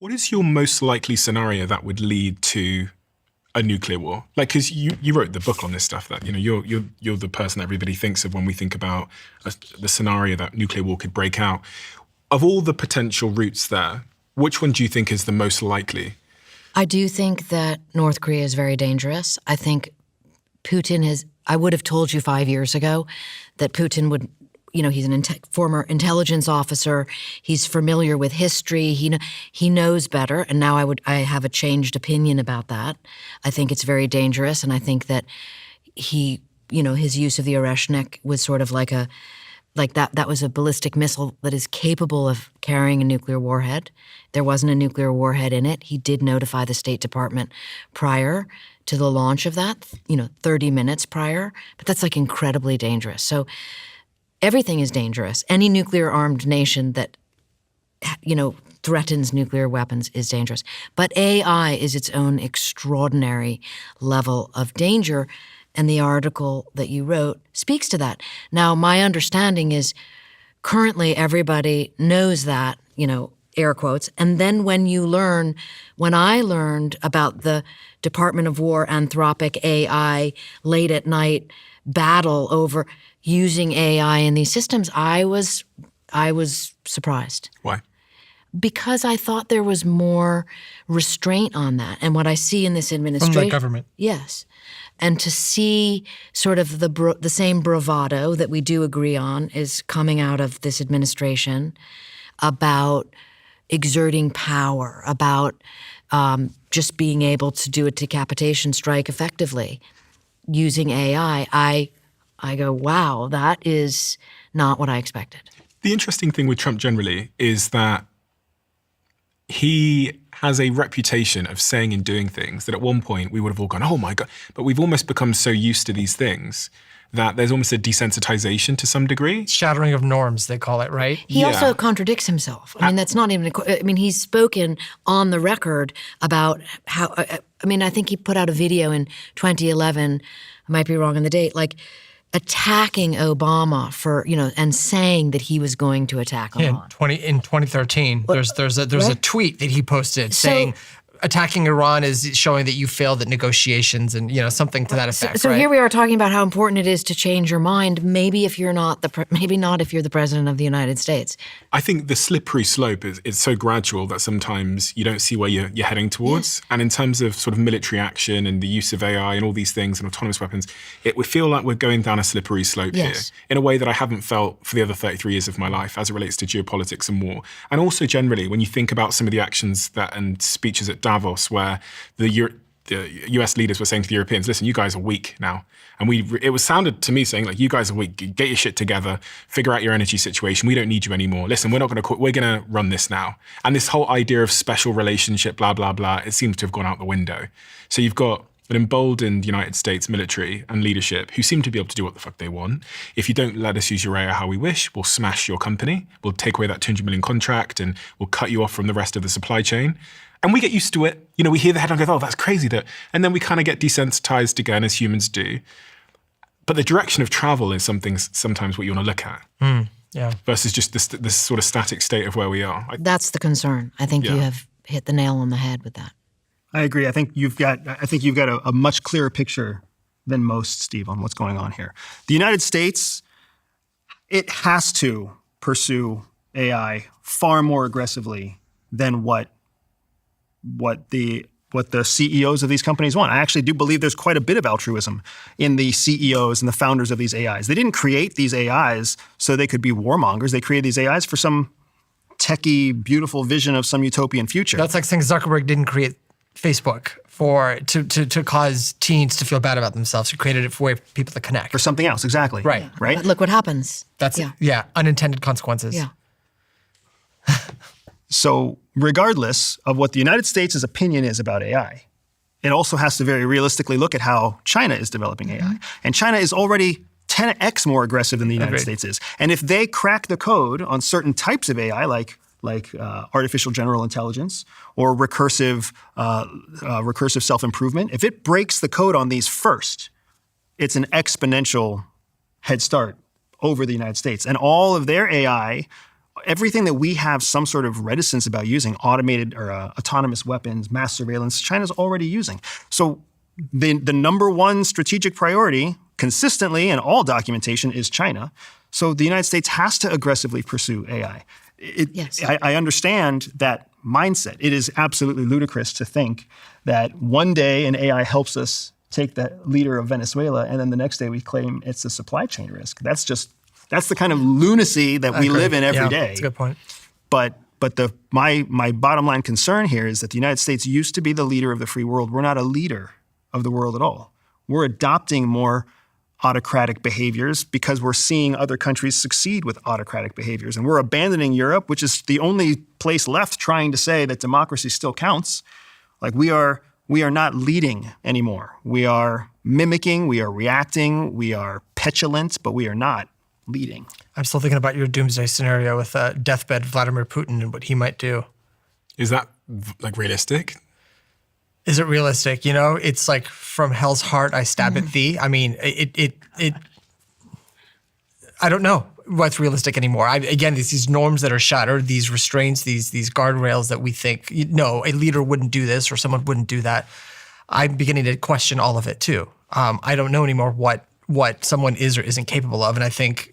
What is your most likely scenario that would lead to a nuclear war? Like, because you wrote the book on this stuff. That you're the person that everybody thinks of when we think about the scenario that nuclear war could break out. Of all the potential routes there, which one do you think is the most likely? I do think that North Korea is very dangerous. I think Putin has. I would have told you 5 years ago that Putin would. He's an former intelligence officer. He's familiar with history. He knows better. And now I have a changed opinion about that. I think it's very dangerous, and I think that his use of the Oreshnik was sort of like that was a ballistic missile that is capable of carrying a nuclear warhead. There wasn't a nuclear warhead in it. He did notify the State Department prior to the launch of that, 30 minutes prior. But that's like incredibly dangerous. So everything is dangerous. Any nuclear-armed nation that, threatens nuclear weapons is dangerous. But AI is its own extraordinary level of danger, and the article that you wrote speaks to that. Now, my understanding is currently everybody knows that, air quotes, and then when I learned about the Department of War Anthropic AI late at night battle over using AI in these systems, I was surprised. Why? Because I thought there was more restraint on that. And what I see in this administration— From the government. Yes. And to see sort of the same bravado that we do agree on is coming out of this administration about exerting power, about just being able to do a decapitation strike effectively using AI, I go, wow, that is not what I expected. The interesting thing with Trump generally is that he has a reputation of saying and doing things that at one point we would have all gone, oh my God. But we've almost become so used to these things that there's almost a desensitization to some degray. Shattering of norms, they call it, right? He also contradicts himself. I mean, that's not even, he's spoken on the record about how, I think he put out a video in 2011, I might be wrong on the date, attacking Obama for, and saying that he was going to attack Iran. In 2013, there's a tweet that he posted saying attacking Iran is showing that you failed at negotiations and, something to that effect. So here we are talking about how important it is to change your mind. Maybe if you're not maybe not if you're the president of the United States. I think the slippery slope is so gradual that sometimes you don't see where you're heading towards. Yes. And in terms of sort of military action and the use of AI and all these things and autonomous weapons, we feel like we're going down a slippery slope here in a way that I haven't felt for the other 33 years of my life as it relates to geopolitics and war. And also generally, when you think about some of the actions and speeches at Davos, where the US leaders were saying to the Europeans, listen, you guys are weak now. And it sounded to me saying, you guys are weak, get your shit together, figure out your energy situation, we don't need you anymore. Listen, we're going to run this now. And this whole idea of special relationship, blah, blah, blah, it seems to have gone out the window. So you've got an emboldened United States military and leadership who seem to be able to do what the fuck they want. If you don't let us use your AI how we wish, we'll smash your company, we'll take away that $200 million contract, and we'll cut you off from the rest of the supply chain. And we get used to it. We hear the headline and go, oh, that's crazy. And then we kind of get desensitized again, as humans do. But the direction of travel is sometimes what you want to look at. Versus just this sort of static state of where we are. That's the concern. I think you have hit the nail on the head with that. I agree. I think you've got a much clearer picture than most, Steve, on what's going on here. The United States, it has to pursue AI far more aggressively than what the CEOs of these companies want. I actually do believe there's quite a bit of altruism in the CEOs and the founders of these AIs. They didn't create these AIs so they could be warmongers. They created these AIs for some techie, beautiful vision of some utopian future. That's like saying Zuckerberg didn't create Facebook to cause teens to feel bad about themselves. He created it for people to connect. For something else, exactly. Right. Right? But look what happens. That's unintended consequences. Yeah. So regardless of what the United States' opinion is about AI, it also has to very realistically look at how China is developing AI. And China is already 10x more aggressive than the United States is. And if they crack the code on certain types of AI, like artificial general intelligence or recursive self-improvement, if it breaks the code on these first, it's an exponential head start over the United States. And all of their AI everything that we have some sort of reticence about using, automated or autonomous weapons, mass surveillance, China's already using. So the number one strategic priority consistently in all documentation is China. So the United States has to aggressively pursue AI. Yes. I understand that mindset. It is absolutely ludicrous to think that one day an AI helps us take the leader of Venezuela, and then the next day we claim it's a supply chain risk. That's the kind of lunacy that we live in every day. That's a good point. But my bottom line concern here is that the United States used to be the leader of the free world. We're not a leader of the world at all. We're adopting more autocratic behaviors because we're seeing other countries succeed with autocratic behaviors. And we're abandoning Europe, which is the only place left trying to say that democracy still counts. Like we are not leading anymore. We are mimicking, we are reacting, we are petulant, but we are not leading. I'm still thinking about your doomsday scenario with deathbed Vladimir Putin and what he might do. Is that like realistic? Is it realistic? You know, it's like from hell's heart, I stab at thee. I mean, I don't know what's realistic anymore. Again, these norms that are shattered, these restraints, these guardrails that we think, no, a leader wouldn't do this or someone wouldn't do that. I'm beginning to question all of it too. I don't know anymore what someone is or isn't capable of. And I think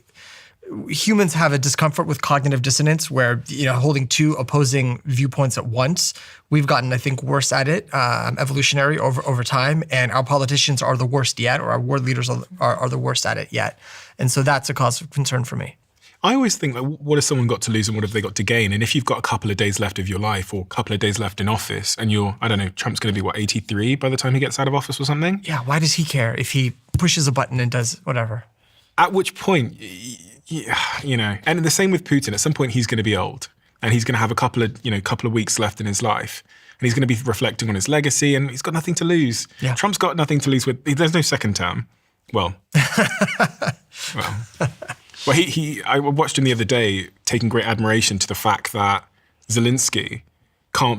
humans have a discomfort with cognitive dissonance where, holding two opposing viewpoints at once. We've gotten, I think, worse at it, evolutionary over time. And our politicians are the worst yet, or our world leaders are the worst at it yet. And so that's a cause of concern for me. I always think, like, what has someone got to lose and what have they got to gain? And if you've got a couple of days left of your life or a couple of days left in office and Trump's going to be, 83 by the time he gets out of office or something? Yeah, why does he care if he pushes a button and does whatever? At which point, and the same with Putin. At some point, he's going to be old and he's going to have a couple of weeks left in his life. And he's going to be reflecting on his legacy and he's got nothing to lose. Yeah. Trump's got nothing to lose there's no second term. Well, I watched him the other day taking great admiration to the fact that Zelensky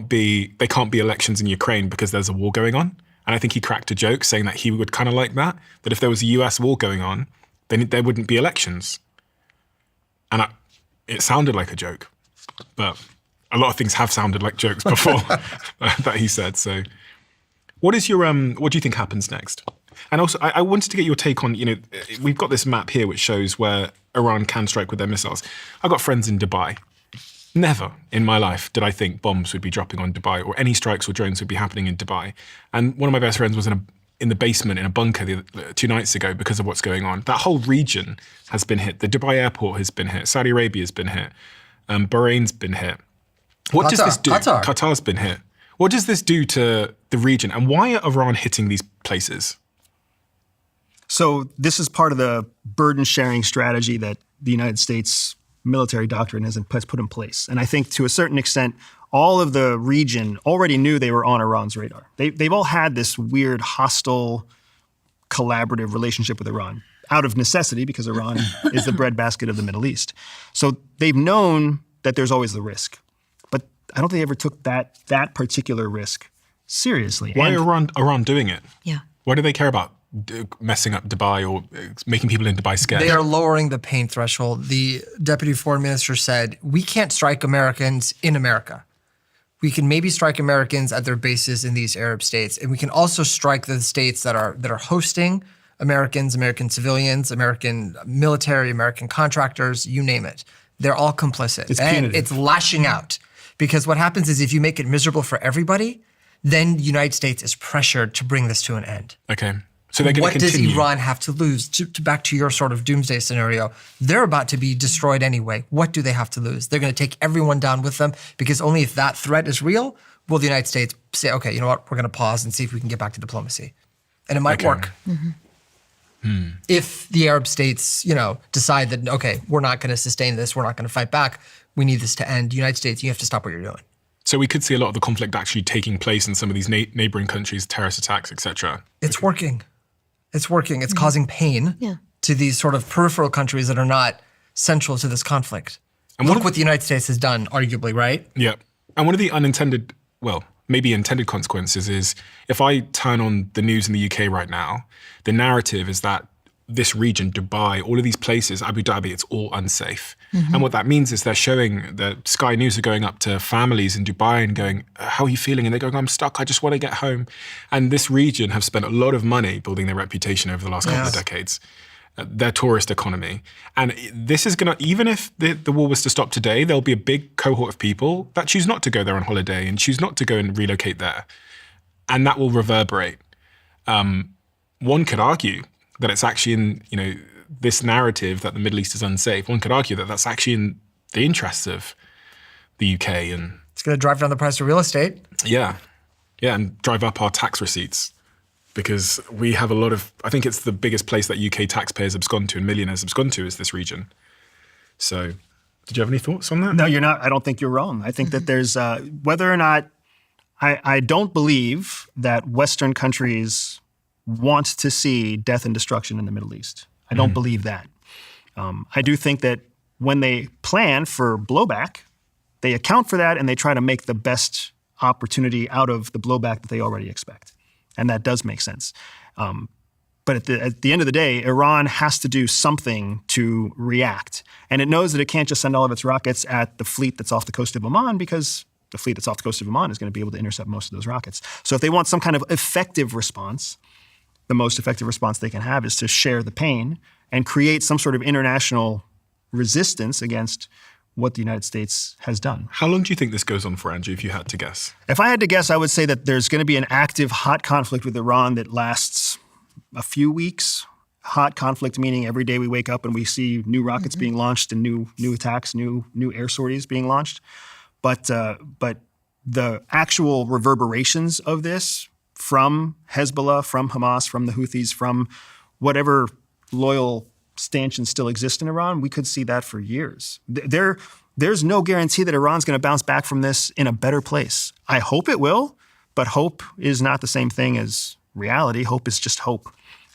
they can't be elections in Ukraine because there's a war going on. And I think he cracked a joke saying that he would kind of like that if there was a US war going on, then there wouldn't be elections. And it sounded like a joke, but a lot of things have sounded like jokes before that he said. So what do you think happens next? And also, I wanted to get your take on, we've got this map here which shows where Iran can strike with their missiles. I've got friends in Dubai. Never in my life did I think bombs would be dropping on Dubai or any strikes or drones would be happening in Dubai. And one of my best friends was in the basement in a bunker 2 nights ago because of what's going on. That whole region has been hit. The Dubai airport has been hit. Saudi Arabia has been hit. Bahrain's been hit. What does this do? Qatar's been hit. What does this do to the region? And why are Iran hitting these places? So this is part of the burden-sharing strategy that the United States military doctrine has put in place. And I think to a certain extent, all of the region already knew they were on Iran's radar. They've all had this weird, hostile, collaborative relationship with Iran out of necessity because Iran is the breadbasket of the Middle East. So they've known that there's always the risk. But I don't think they ever took that particular risk seriously. Why are Iran doing it? Yeah. Why do they care about messing up Dubai or making people in Dubai scared? They are lowering the pain threshold. The deputy foreign minister said, we can't strike Americans in America. We can maybe strike Americans at their bases in these Arab states. And we can also strike the states that are hosting Americans, American civilians, American military, American contractors, you name it. They're all complicit. And it's lashing out. Because what happens is if you make it miserable for everybody, then the United States is pressured to bring this to an end. Okay. So they're going to continue. What does Iran have to lose? Back to your sort of doomsday scenario, they're about to be destroyed anyway. What do they have to lose? They're going to take everyone down with them because only if that threat is real will the United States say, okay, you know what, we're going to pause and see if we can get back to diplomacy. And it might work. Mm-hmm. If the Arab states, decide that, okay, we're not going to sustain this, we're not going to fight back, we need this to end. The United States, you have to stop what you're doing. So we could see a lot of the conflict actually taking place in some of these neighboring countries, terrorist attacks, etc. It's working. It's working. It's causing pain to these sort of peripheral countries that are not central to this conflict. And look what the United States has done, arguably, right? Yeah. And one of the unintended, maybe intended consequences is if I turn on the news in the UK right now, the narrative is that this region, Dubai, all of these places, Abu Dhabi, it's all unsafe. And what that means is they're showing, the Sky News are going up to families in Dubai and going, how are you feeling? And they're going, I'm stuck, I just want to get home. And this region have spent a lot of money building their reputation over the last couple of decades. Their tourist economy. And this is going to, even if the war was to stop today, there'll be a big cohort of people that choose not to go there on holiday and choose not to go and relocate there. And that will reverberate. One could argue that it's actually in, this narrative that the Middle East is unsafe. One could argue that that's actually in the interests of the UK. And it's going to drive down the price of real estate. Yeah, and drive up our tax receipts. Because we have a lot of, I think it's the biggest place that UK taxpayers abscond to and millionaires abscond to is this region. So, did you have any thoughts on that? No, you're not. I don't think you're wrong. I think that there's, whether or not, I don't believe that Western countries want to see death and destruction in the Middle East. I don't believe that. I do think that when they plan for blowback, they account for that and they try to make the best opportunity out of the blowback that they already expect. And that does make sense. But at the end of the day, Iran has to do something to react. And it knows that it can't just send all of its rockets at the fleet that's off the coast of Oman, because the fleet that's off the coast of Oman is going to be able to intercept most of those rockets. So if they want some kind of effective response, the most effective response they can have is to share the pain and create some sort of international resistance against what the United States has done. How long do you think this goes on for, Andrew, if you had to guess? If I had to guess, I would say that there's going to be an active, hot conflict with Iran that lasts a few weeks. Hot conflict meaning every day we wake up and we see new rockets being launched and new attacks, new air sorties being launched. But the actual reverberations of this from Hezbollah, from Hamas, from the Houthis, from whatever loyal stanchions still exist in Iran, we could see that for years. There's no guarantee that Iran's going to bounce back from this in a better place. I hope it will, but hope is not the same thing as reality. Hope is just hope.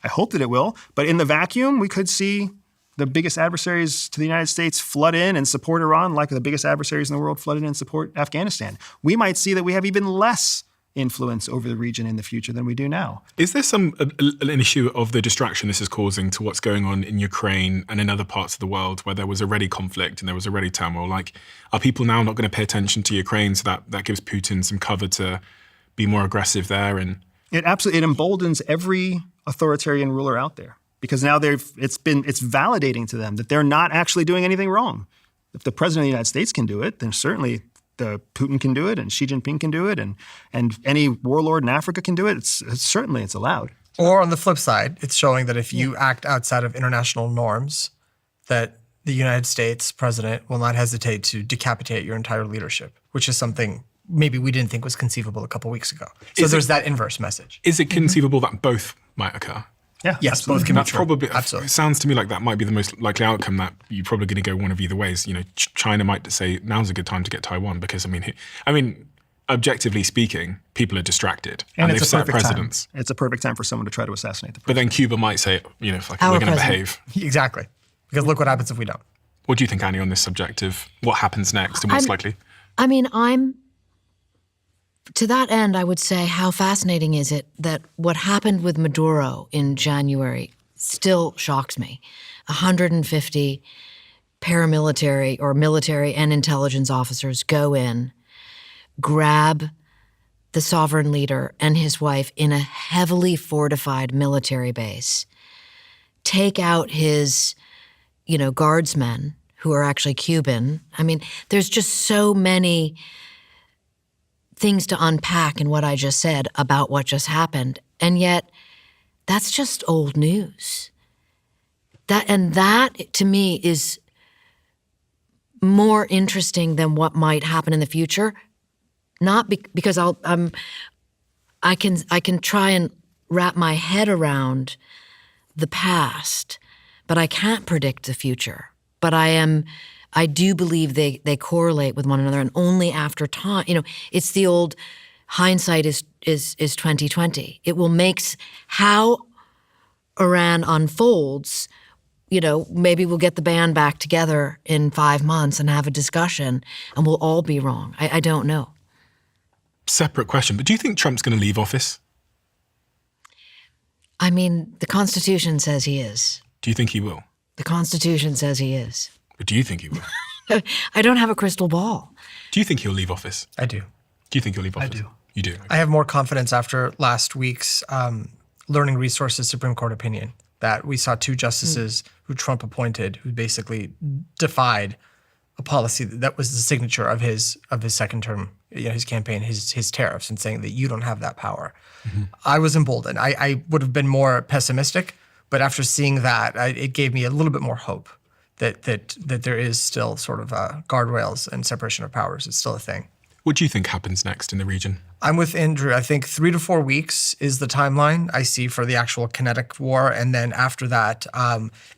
I hope that it will, but in the vacuum, we could see the biggest adversaries to the United States flood in and support Iran like the biggest adversaries in the world flood in and support Afghanistan. We might see that we have even less influence over the region in the future than we do now. Is there an issue of the distraction this is causing to what's going on in Ukraine and in other parts of the world where there was already conflict and there was already turmoil? Like, are people now not going to pay attention to Ukraine so that gives Putin some cover to be more aggressive there? And it emboldens every authoritarian ruler out there, because now it's validating to them that they're not actually doing anything wrong. If the president of the United States can do it, then certainly Putin can do it, and Xi Jinping can do it, and any warlord in Africa can do it. It's certainly allowed. Or on the flip side, it's showing that if you act outside of international norms, that the United States president will not hesitate to decapitate your entire leadership, which is something maybe we didn't think was conceivable a couple weeks ago. So there's that inverse message. Is it conceivable that both might occur? Yeah, yes, absolutely. both can be That's true. probably, Absolutely. it sounds to me like that might be the most likely outcome, that you're probably going to go one of either ways. China might say now's a good time to get Taiwan because, I mean, objectively speaking, people are distracted and they've set precedents. It's a perfect time for someone to try to assassinate the But president. then Cuba might say, we're Our going to president. behave. Exactly. Because look what happens if we don't. What do you think, Annie, on this subject of what happens next and what's likely? I mean, to that end, I would say, how fascinating is it that what happened with Maduro in January still shocks me. 150 paramilitary or military and intelligence officers go in, grab the sovereign leader and his wife in a heavily fortified military base, take out his, guardsmen who are actually Cuban. I mean, there's just so many things to unpack in what I just said about what just happened. And yet, that's just old news. That to me is more interesting than what might happen in the future. Not because I can try and wrap my head around the past, but I can't predict the future. But I do believe they correlate with one another, and only after time. It's the old hindsight is 2020. It will make how Iran unfolds. Maybe we'll get the band back together in 5 months and have a discussion, and we'll all be wrong. I don't know. Separate question, but do you think Trump's going to leave office? I mean, the Constitution says he is. Do you think he will? The Constitution says he is. But do you think he will? I don't have a crystal ball. Do you think he'll leave office? I do. Do you think he'll leave office? I do. You do? I have more confidence after last week's Learning Resources Supreme Court opinion that we saw two justices who Trump appointed who basically defied a policy that was the signature of his second term, his campaign, his tariffs, and saying that you don't have that power. I was emboldened. I would have been more pessimistic, but after seeing that, it gave me a little bit more hope that there is still sort of guardrails and separation of powers. It's still a thing. What do you think happens next in the region? I'm with Andrew. I think 3 to 4 weeks is the timeline I see for the actual kinetic war. And then after that,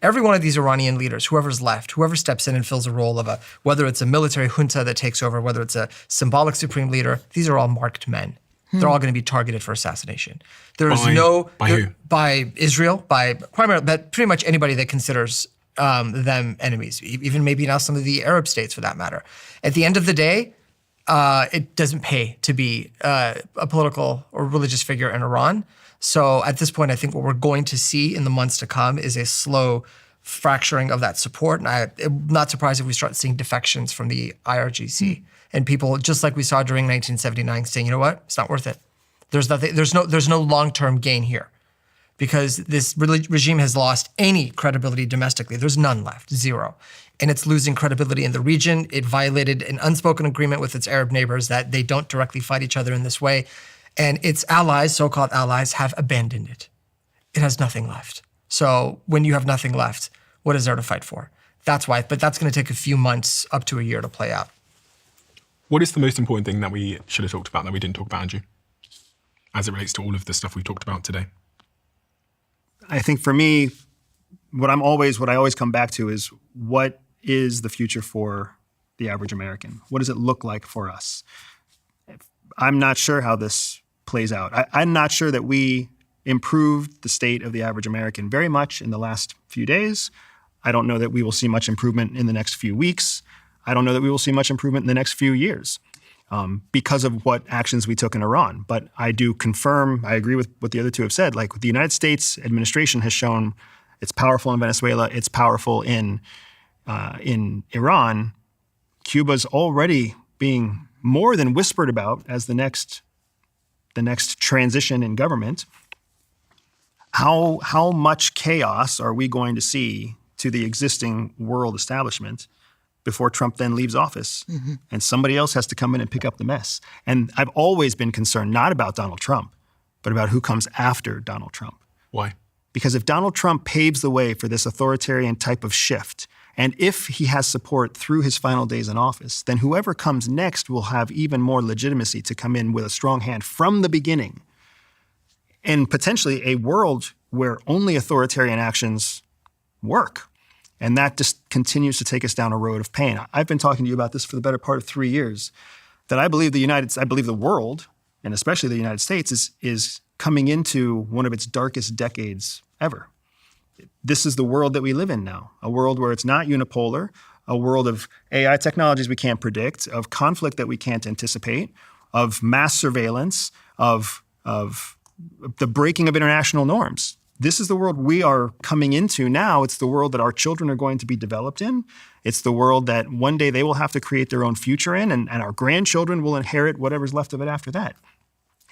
every one of these Iranian leaders, whoever's left, whoever steps in and fills a role of whether it's a military junta that takes over, whether it's a symbolic supreme leader, these are all marked men. They're all going to be targeted for assassination. There is By who? By Israel, by primarily, but pretty much anybody that considers them enemies, even maybe now some of the Arab states for that matter. At the end of the day, it doesn't pay to be a political or religious figure in Iran. So at this point, I think what we're going to see in the months to come is a slow fracturing of that support. And I'm not surprised if we start seeing defections from the IRGC and people, just like we saw during 1979, saying, you know what, it's not worth it. There's no long-term gain here because this regime has lost any credibility domestically. There's none left, zero. And it's losing credibility in the region. It violated an unspoken agreement with its Arab neighbors that they don't directly fight each other in this way. And its allies, so-called allies, have abandoned it. It has nothing left. So when you have nothing left, what is there to fight for? That's why, but that's going to take a few months up to a year to play out. What is the most important thing that we should have talked about that we didn't talk about, Andrew, as it relates to all of the stuff we've talked about today? I think for me, what I always come back to is what is the future for the average American? What does it look like for us? I'm not sure how this plays out. I'm not sure that we improved the state of the average American very much in the last few days. I don't know that we will see much improvement in the next few weeks. I don't know that we will see much improvement in the next few years because of what actions we took in Iran. But I do confirm, I agree with what the other two have said. Like the United States administration has shown it's powerful in Venezuela, it's powerful in Iran. Cuba's already being more than whispered about as the next transition in government. How much chaos are we going to see to the existing world establishment before Trump then leaves office and somebody else has to come in and pick up the mess? And I've always been concerned not about Donald Trump, but about who comes after Donald Trump. Why? Because if Donald Trump paves the way for this authoritarian type of shift, and if he has support through his final days in office, then whoever comes next will have even more legitimacy to come in with a strong hand from the beginning. And potentially a world where only authoritarian actions work. And that just continues to take us down a road of pain. I've been talking to you about this for the better part of 3 years, that I believe the world, and especially the United States, is coming into one of its darkest decades ever. This is the world that we live in now, a world where it's not unipolar, a world of AI technologies we can't predict, of conflict that we can't anticipate, of mass surveillance, of the breaking of international norms. This is the world we are coming into now. It's the world that our children are going to be developed in. It's the world that one day they will have to create their own future in, and our grandchildren will inherit whatever's left of it after that.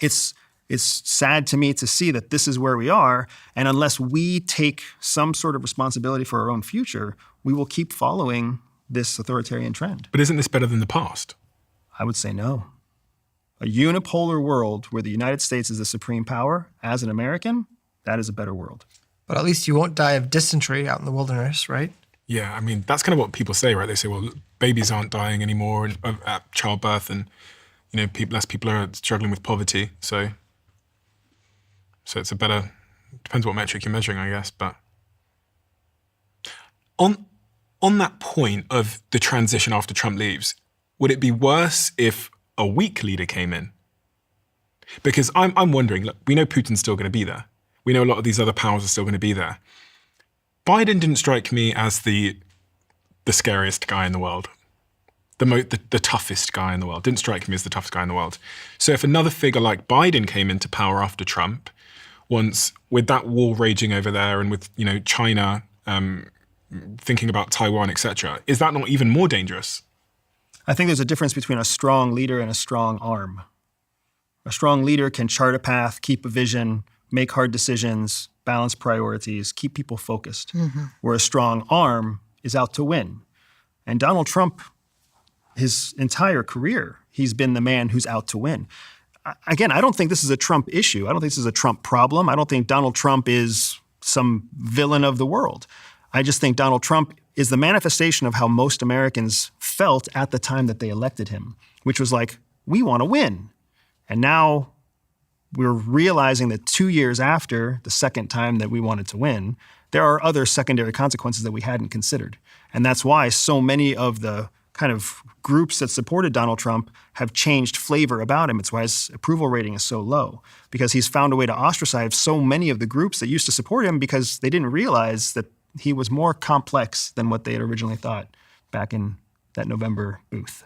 It's sad to me to see that this is where we are, and unless we take some sort of responsibility for our own future, we will keep following this authoritarian trend. But isn't this better than the past? I would say no. A unipolar world where the United States is the supreme power, as an American, that is a better world. But at least you won't die of dysentery out in the wilderness, right? Yeah, I mean, that's kind of what people say, right? They say, well, babies aren't dying anymore at childbirth, and less people are struggling with poverty. So it's a better, depends what metric you're measuring, I guess. But on that point of the transition after Trump leaves, would it be worse if a weak leader came in? Because I'm wondering, look, we know Putin's still going to be there. We know a lot of these other powers are still going to be there. Biden didn't strike me as the scariest guy in the world. The toughest guy in the world. Didn't strike me as the toughest guy in the world. So if another figure like Biden came into power after Trump, once with that war raging over there and with China thinking about Taiwan, etc. Is that not even more dangerous? I think there's a difference between a strong leader and a strong arm. A strong leader can chart a path, keep a vision, make hard decisions, balance priorities, keep people focused. Where a strong arm is out to win. And Donald Trump, his entire career, he's been the man who's out to win. Again, I don't think this is a Trump issue. I don't think this is a Trump problem. I don't think Donald Trump is some villain of the world. I just think Donald Trump is the manifestation of how most Americans felt at the time that they elected him, which was like, we want to win. And now we're realizing that 2 years after the second time that we wanted to win, there are other secondary consequences that we hadn't considered. And that's why so many of the kind of groups that supported Donald Trump have changed flavor about him. It's why his approval rating is so low, because he's found a way to ostracize so many of the groups that used to support him because they didn't realize that he was more complex than what they had originally thought back in that November booth.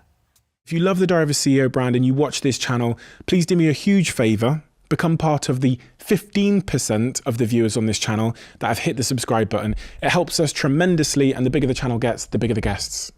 If you love the Diary of a CEO brand and you watch this channel, please do me a huge favor. Become part of the 15% of the viewers on this channel that have hit the subscribe button. It helps us tremendously, and the bigger the channel gets, the bigger the guests.